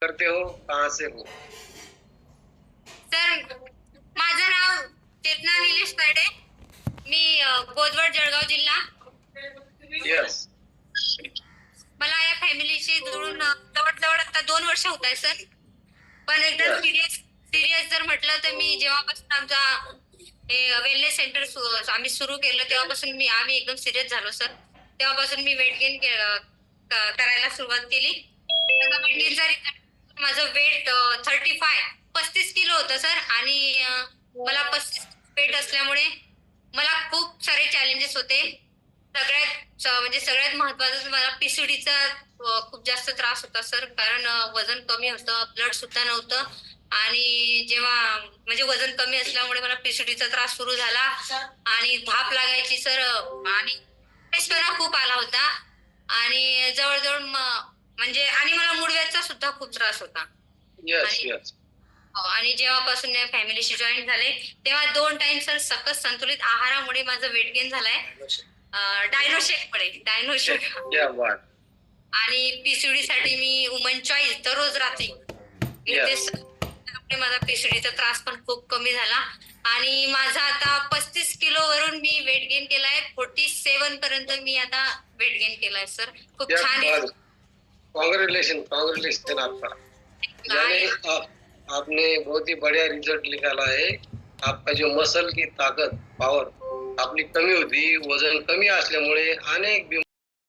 करते हो, कहाँ से हो? सर माझं नाव चेतना निलेश तायडे. मी बोदवड जळगाव जिल्हा. यस. मला या फॅमिलीशी जुळून जवळ आता 2 वर्ष होत आहे सर. पण एकदम सिरियस जर म्हटलं तर मी जेव्हापासून आमचा हे वेलनेस सेंटर आम्ही सुरू केलं तेव्हापासून आम्ही एकदम सिरियस झालो सर. तेव्हापासून मी वेट गेन करायला सुरुवात केली. त्याचा वेट गेनचा रिझल्ट माझं वेट 35 किलो होतं सर. आणि मला 35 वेट असल्यामुळे मला खूप सारे चॅलेंजेस होते. सगळ्यात महत्वाचं मला पीसीडीचा खूप जास्त त्रास होता सर. कारण वजन कमी होतं, ब्लड सुद्धा नव्हतं. आणि जेव्हा वजन कमी असल्यामुळे मला पीसीडीचा त्रास सुरू झाला आणि धाप लागायची सर. आणि खूप आला होता. आणि जवळजवळ आणि मला मुडव्याचा सुद्धा खूप त्रास होता. Yes yes. आणि जेव्हापासून या फॅमिलीशी जॉईन झाले तेव्हा 2 टाइम सर सकस संतुलित आहारामुळे माझं वेट गेन झालंय. डायनोशेक क्या बात. आणि पीसीडी साठी मी वुमन चॉईस दररोज रात्री घेते. माझा पीसीडीचा त्रास पण खूप कमी झाला. आणि माझा आता 35 किलो वरून मी वेट गेन केलाय. 47 पर्यंत मी आता वेट गेन केलाय सर. खूप छान. कांग्रेचुलेशन आपका. यानी आपने बहुत ही बढ़िया रिजल्ट निकाला है. आपका जो मसल की ताकत, पावर आपली कमी होती, वजन कमी असल्यामुळे अनेक